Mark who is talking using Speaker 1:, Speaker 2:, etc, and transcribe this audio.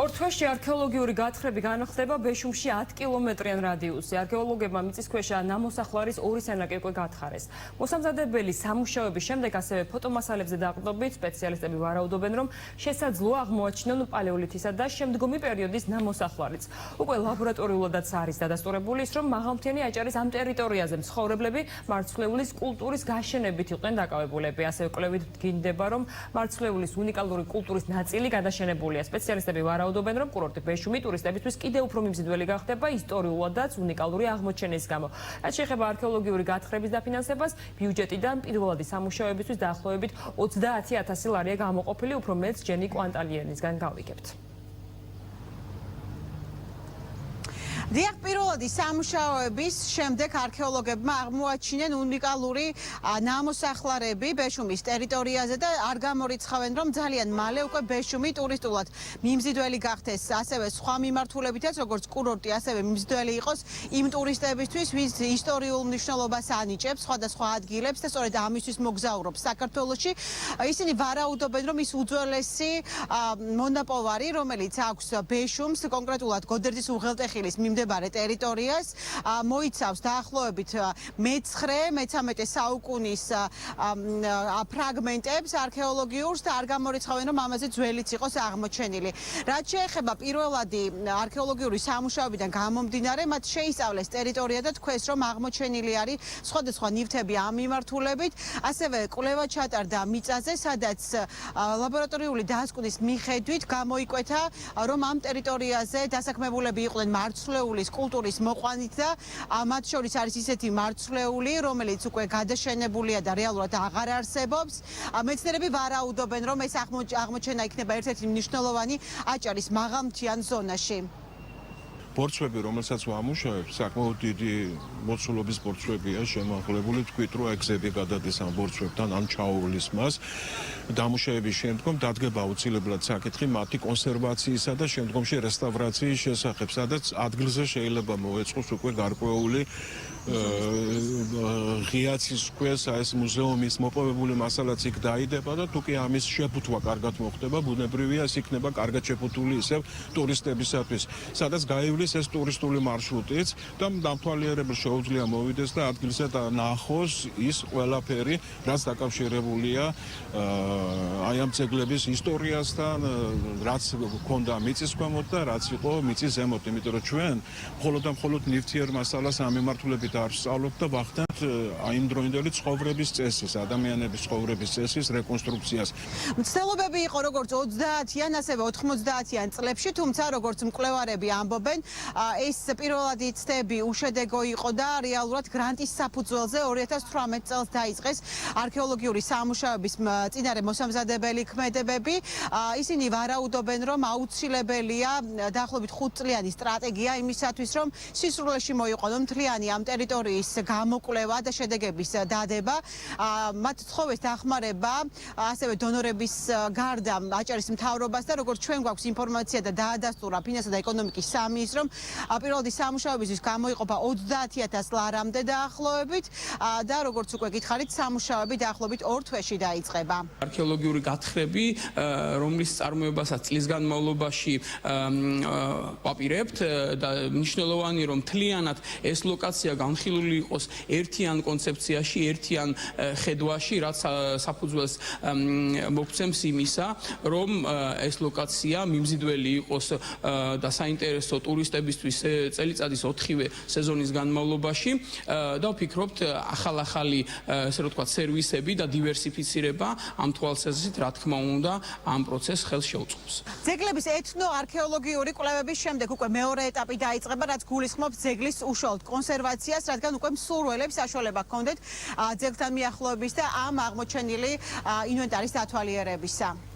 Speaker 1: ორთვეში არქეოლოგიური გათხრები განხდება ბეშუმში 10 კილომეტრიან რადიუსზე. არქეოლოგებმა მიწისქვეშა ნამოსახლარის ორი სანაკერკვე გათხარეს. მოსამზადებელი სამუშაოების შემდეგ ასევე ფოტომასალებზე დაყრდნობით სპეციალისტები ვარაუდობენ, რომ შესაძლოა აღმოაჩინონ პალეოლითისა და შემდგომი პერიოდის ნამოსახლარიც. უკვე ლაბორატორიულადაც არის დადასტურებული ის, რომ მაღალმთიანი აჭარის ამ ტერიტორიაზე მცხოვრებლები მარცვლეულის კულტურის გაშენებით იყვნენ დაკავებულები. ასევე კვლევით დგინდება, რომ მარცვლეულის უნიკალური კულტურის ნაწილი გადაშენებულია. სპეციალისტები ვარაუდობენ, რომ კურორტი ბეშუმი ტურისტებისთვის კიდევ უფრო მიმზიდველი გახდება ისტორიულადაც უნიკალური აღმოჩენის გამო. რაც შეეხება არქეოლოგიური გათხრების დაფინანსებას, ბიუჯეტიდან პირველადი სამუშაოებისთვის დაახლოებით 30,000 ლარია გამოყოფილი, უფრო მეტს ჯენი კვანტალიანისგან გავიგებთ.
Speaker 2: დიახ, პირველადი სამუშაოების შემდეგ არქეოლოგებმა აღმოაჩინეს უნიკალური ნამოსახლარები ბეშუმის ტერიტორიაზე და არ გამორიცხავენ, რომ ძალიან მალე უკვე ბეშუმი ტურისტულად მიმზიდველი გახდეს, ასევე სხვა მიმართულებითაც, როგორც კურორტი, ასევე მიმზიდველი იყოს იმ ტურისტებისთვის, ვის ისტორიულ მნიშვნელობას ანიჭებს სხვადასხვა ადგილებს და სწორედ ამისთვის მოგზაურობს საქართველოში. ისინი ვარაუდობენ, რომ ის უძველესი მონაპოვარი, რომელიც აქვს ბეშუმს, კონკრეტულად გოდერძის უღელტეხილის მიმდებარე ტერიტორიას, მოიცავს დაახლოებით მე-13 საუკუნის ფრაგმენტებს არქეოლოგიურს და არ გამორიცხავენ, რომ ამაზე ძველიც იყოს აღმოჩენილი. რაც შეეხება პირველადი არქეოლოგიური სამუშაოებიდან გამომდინარე, მათ შეისწავლეს ტერიტორია და თქვეს, რომ აღმოჩენილი არის სხვადასხვა ნივთები ამ მიმართულებით, ასევე კვლევა ჩატარდა მიწაზე, სადაც ლაბორატორიული დასკვნის მიხედვით გამოიკვეთა, რომ ამ ტერიტორიაზე დასაქმებულები იყვნენ მარცვლეულის კულტურის მოყვანით და მათ შორის არის ისეთი მარცვლეული, რომელიც უკვე გადაშენებულია და რეალურად აღარ არსებობს. მეცნიერები ვარაუდობენ, რომ ეს აღმოჩენა იქნება ერთ-ერთი მნიშვნელოვანი აჭარის მაღალმთიან ზონაში.
Speaker 3: ბორცვები, რომელსაც ვამუშავებ, საკმაოდ დიდი მოცულობის ბორცვებია შემოღლებული, თქვით, რომ ეგზები გადადის ამ ბორცვებთან, ან ჩაუვლის მას. დამუშავების შემდგომ დადგება აუცილებლად საკითხი მათი კონსერვაციისა და შემდგომში რესტავრაციის შესახებ, სადაც ადგილზე შეიძლება მოეწყოს უკვე გარკვეული ღიაცის ქვეშ ეს მუზეუმის მოპოვებული მასალაც იქ დაიდება და თუ კი ამის შეფუთვა კარგად მოხდება, ბუნებრივია ეს იქნება კარგად შეფუთული ისევ ტურისტებისათვის, სადაც გაივლის ეს ტურისტული მარშრუტიც და დამთვალიერებელ შეუძლია მოვიდეს და ადგილზე ნახოს ის ყველაფერი, რაც დაკავშირებულია აი ამ ძეგლების ისტორიასთან, რაც ჰქონდა მიწის ქვემოთ და რაც იყო მიწის ზემოთ, იმიტომ რომ ჩვენ მხოლოდ და მხოლოდ ნივთიერ მასალას ამ მიმართულებით არ ვსწავლობთ და ვახდენთ აი იმ დროინდელი ცხოვრების წესის, ადამიანების ცხოვრების წესის რეკონსტრუქციას.
Speaker 2: მცდელობები იყო როგორც 30-იან, ასევე 90-იან წლებში, თუმცა როგორც მკვლევარები ამბობენ, ეს პირველადი ცდები უშედეგო იყო და რეალურად გრანტის საფუძველზე 2018 წელს დაიწყეს არქეოლოგიური სამუშაოების წინარე მოსამზადებელი ქმედებები. ისინი ვარაუდობენ, რომ აუცილებელია დაახლოებით 5 წლიანი სტრატეგია იმისათვის, რომ სისრულეში მოიყვანონ მთლიანი ამ ტერიტორიის გამოკვლევა და შედეგების დადება. მათ თხოვეს დახმარება ასევე დონორების გარდა აჭარის მთავრობას და როგორც ჩვენ გვაქვს ინფორმაცია და დაადასტურა ფინანსთა და ეკონომიკის სამინისტრომ, პირველადი სამუშაოებისთვის გამოიყოფა 30,000 ლარამდე დაახლოებით და როგორც უკვე გითხარით, სამუშაოები დაახლოებით 2 თვეში დაიწყება.
Speaker 4: არქეოლოგიური გათხრები, რომლის წარმოებასაც წლის განმავლობაში ვაპირებთ და მნიშვნელოვანი რომ მთლიანად ეს ლოკაცია განხილული იყოს ერთიან კონცეფციაში, ერთიან ხედვაში, რაც საფუძველს მოგცემს იმისა, რომ ეს ლოკაცია მიმზიდველი იყოს და საინტერესო ტურისტებისთვის წელიწადის 4-ვე სეზონის განმავლობაში და ვფიქრობთ ახალ-ახალი, ესე რომ ვთქვათ, სერვისები და დივერსიფიცირება ამ თვალსაზრისით, რა თქმა უნდა, ამ პროცესს ხელს შეუწყობს.
Speaker 2: ძეგლების ეთნო-არქეოლოგიური კვლევების შემდეგ უკვე მეორე ეტაპი დაიწყება, რაც გულისხმობს ძეგლის უშუალოდ კონსერვაციას, რადგან უკვე მსურველებს საშუალება ჰქონდეთ ძეგლთან მიახლოების და ამ აღმოჩენილი ინვენტარის დათვალიერებისა.